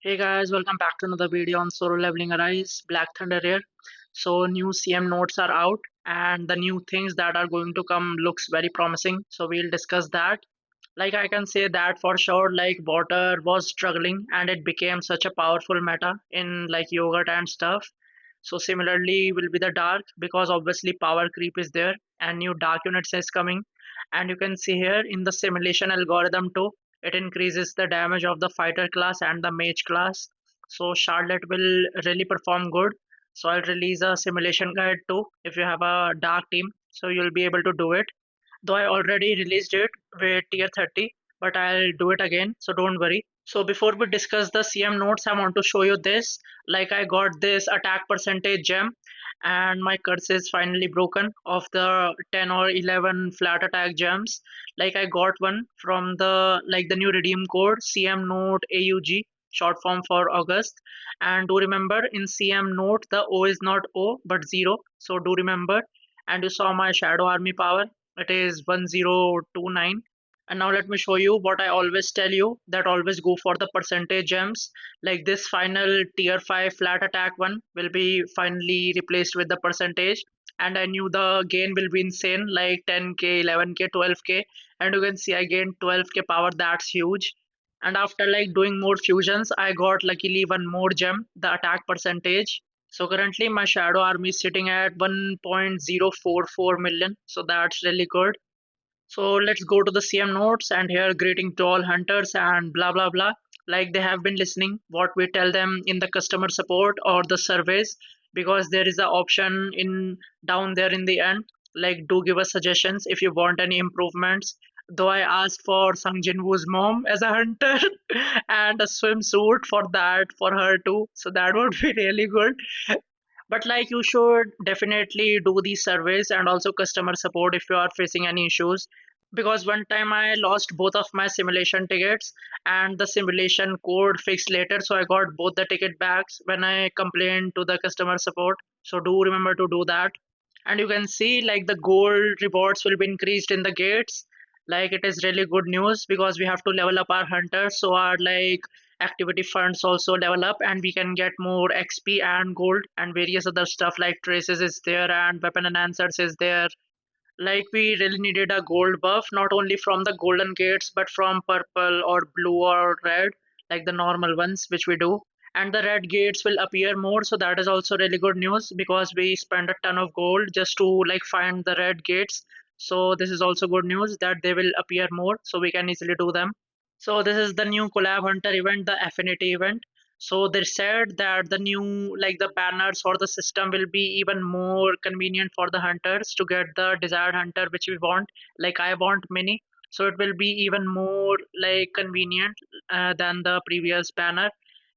Hey guys, welcome back to another video on Solo Leveling Arise, Black Thunder here. So new CM notes are out and the new things that are going to come looks very promising. So we'll discuss that. Like I can say that for sure, like water was struggling and it became such a powerful meta in like yogurt and stuff. So similarly will be the dark because obviously power creep is there and new dark units is coming. And you can see here in the simulation algorithm too, it increases the damage of the fighter class and the mage class. So Charlotte will really perform good. So I'll release a simulation guide too if you have a dark team. So you'll be able to do it. Though I already released it with tier 30, but I'll do it again, so don't worry. So before we discuss the CM notes, I want to show you this. Like I got this attack percentage gem and my curse is finally broken of the 10 or 11 flat attack gems. Like I got one from the new redeem code CM note AUG, short form for August. And do remember in CM note the O is not O but 0. So do remember. And you saw my shadow army power, it is 1029. And now let me show you what I always tell you, that always go for the percentage gems. Like this final tier 5 flat attack one will be finally replaced with the percentage, and I knew the gain will be insane, like 10k, 11k, 12k. And you can see I gained 12k power, that's huge. And after like doing more fusions, I got luckily one more gem, the attack percentage. So currently my shadow army is sitting at 1.044 million, so that's really good. So let's go to the CM notes, and here greeting to all hunters and blah blah blah. Like they have been listening what we tell them in the customer support or the surveys, because there is a option in down there in the end. Like do give us suggestions if you want any improvements. Though I asked for Sung Jin Woo's mom as a hunter and a swimsuit for that for her too. So that would be really good. But like you should definitely do these surveys and also customer support if you are facing any issues, because one time I lost both of my simulation tickets and the simulation code fixed later, so I got both the ticket backs when I complained to the customer support. So do remember to do that. And you can see like the gold rewards will be increased in the gates. Like it is really good news because we have to level up our hunters, so our like activity funds also level up and we can get more XP and gold and various other stuff like traces is there and weapon enhancers is there. Like we really needed a gold buff, not only from the golden gates, but from purple or blue or red, like the normal ones, which we do. And the red gates will appear more, so that is also really good news because we spend a ton of gold just to like find the red gates. So this is also good news that they will appear more, so we can easily do them. So this is the new collab hunter event, the affinity event. So they said that the new like the banners for the system will be even more convenient for the hunters to get the desired hunter which we want. Like I want many, so it will be even more like convenient than the previous banner.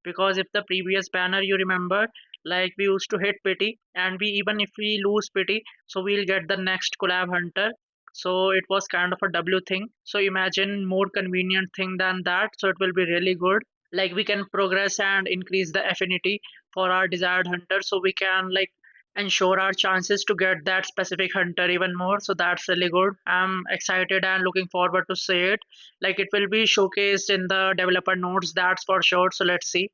Because if the previous banner you remember, like we used to hit pity and we even if we lose pity, so we'll get the next collab hunter. So it was kind of a W thing. So imagine more convenient thing than that. So it will be really good. Like we can progress and increase the affinity for our desired hunter, so we can like ensure our chances to get that specific hunter even more. So that's really good. I'm excited and looking forward to see it. Like it will be showcased in the developer notes, that's for sure. So let's see.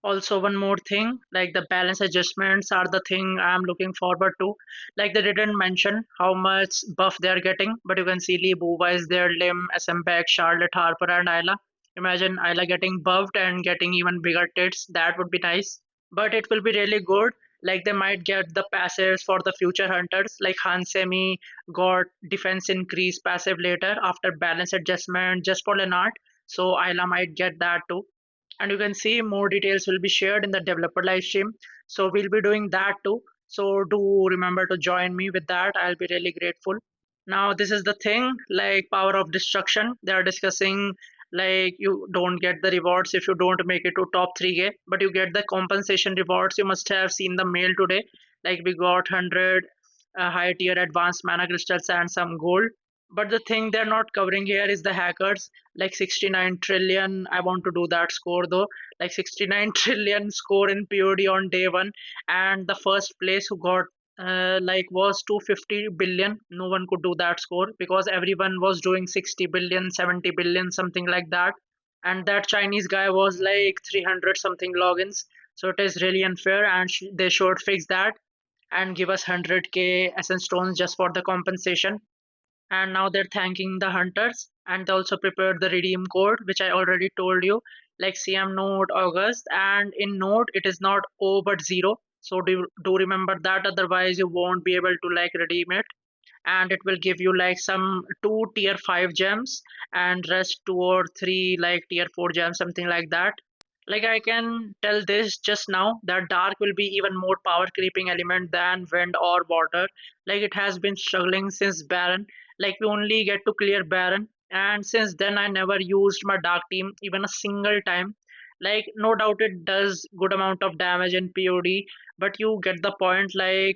Also one more thing, like the balance adjustments are the thing I'm looking forward to. Like they didn't mention how much buff they are getting, but you can see Lee Bova is there, Lim, SM Beck, Charlotte, Harper and Isla. Imagine Isla getting buffed and getting even bigger tits, that would be nice. But it will be really good. Like they might get the passives for the future hunters, like Hansemi got defense increase passive later after balance adjustment just for Lenart. So Isla might get that too. And you can see more details will be shared in the developer live stream, so we'll be doing that too. So do remember to join me with that, I'll be really grateful. Now this is the thing, like power of destruction, they are discussing. Like you don't get the rewards if you don't make it to top 3k, but you get the compensation rewards. You must have seen the mail today. Like we got 100 high tier advanced mana crystals and some gold. But the thing they're not covering here is the hackers. Like 69 trillion, I want to do that score though. Like 69 trillion score in POD on day one, and the first place who got like was 250 billion. No one could do that score because everyone was doing 60 billion, 70 billion, something like that. and that Chinese guy was like 300 something logins. So it is really unfair, and they should fix that and give us 100k essence stones just for the compensation. And now they're thanking the hunters, and they also prepared the redeem code, which I already told you, like CM Node August, and in Node it is not O but 0. So do remember that, otherwise you won't be able to like redeem it. And it will give you like some 2 tier 5 gems and rest 2 or 3 like tier 4 gems, something like that. Like I can tell this just now that dark will be even more power creeping element than wind or water. Like it has been struggling since Baron. Like we only get to clear Baron, and since then I never used my dark team even a single time. Like no doubt it does good amount of damage in POD, but you get the point. Like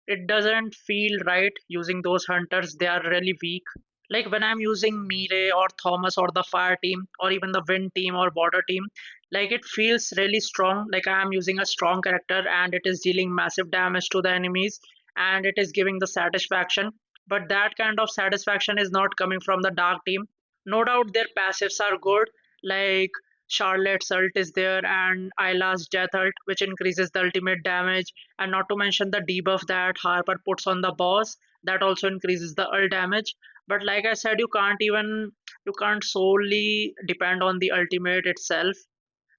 it doesn't feel right using those hunters. They are really weak. Like when I'm using Mire or Thomas or the fire team or even the wind team or water team, like it feels really strong. Like I'm using a strong character and it is dealing massive damage to the enemies and it is giving the satisfaction. But that kind of satisfaction is not coming from the dark team. No doubt their passives are good, like Charlotte's ult is there and Isla's death ult, which increases the ultimate damage, and not to mention the debuff that Harper puts on the boss, that also increases the ult damage. But like I said, you can't solely depend on the ultimate itself.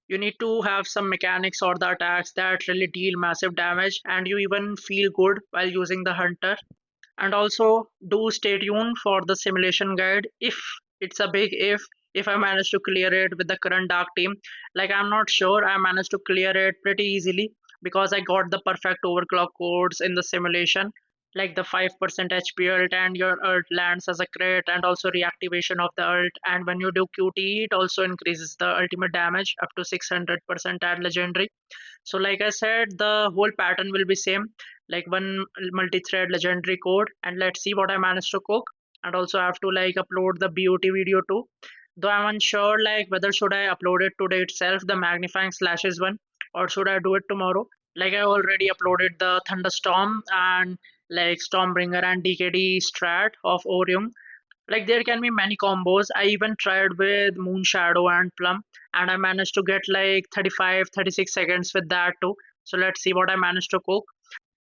You need to have some mechanics or the attacks that really deal massive damage, and you even feel good while using the hunter. And also do stay tuned for the simulation guide. If it's a big if I manage to clear it with the current dark team, like I'm not sure, I managed to clear it pretty easily because I got the perfect overclock codes in the simulation, like the 5% HP ult and your ult lands as a crit, and also reactivation of the ult, and when you do QT it also increases the ultimate damage up to 600% at legendary. So like I said, the whole pattern will be same, like one multi-thread legendary code, and let's see what I managed to cook. And also I have to like upload the BOT video too. Though I'm unsure like whether should I upload it today itself, the magnifying slashes one, or should I do it tomorrow. Like I already uploaded the Thunderstorm and like Stormbringer and DKD strat of Orium. Like there can be many combos. I even tried with Moon Shadow and Plum, and I managed to get like 35, 36 seconds with that too. So let's see what I managed to cook.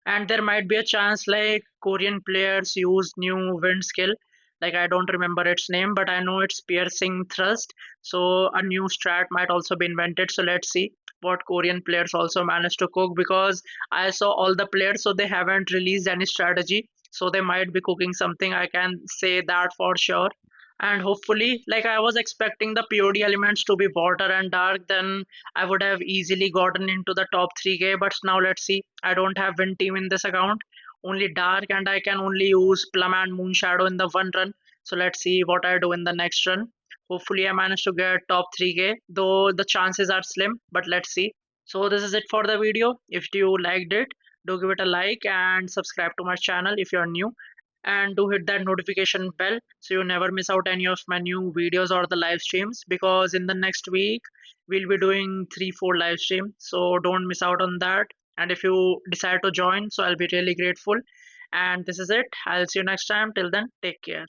And there might be a chance like Korean players use new wind skill. Like I don't remember its name, but I know it's piercing thrust. So a new strat might also be invented. So let's see what Korean players also managed to cook, because I saw all the players, so they haven't released any strategy. So they might be cooking something. I can say that for sure. And hopefully, like I was expecting the POD elements to be water and dark, then I would have easily gotten into the top 3k. But now let's see, I don't have wind team in this account, only dark, and I can only use Plum and Moon Shadow in the one run. So let's see what I do in the next run. Hopefully I manage to get top 3k, though the chances are slim, but let's see. So this is it for the video. If you liked it, do give it a like and subscribe to my channel if you are new, and do hit that notification bell so you never miss out any of my new videos or the live streams, because in the next week we'll be doing 3 4 live streams, so don't miss out on that. And if you decide to join, so I'll be really grateful. And this is it, I'll see you next time. Till then, take care.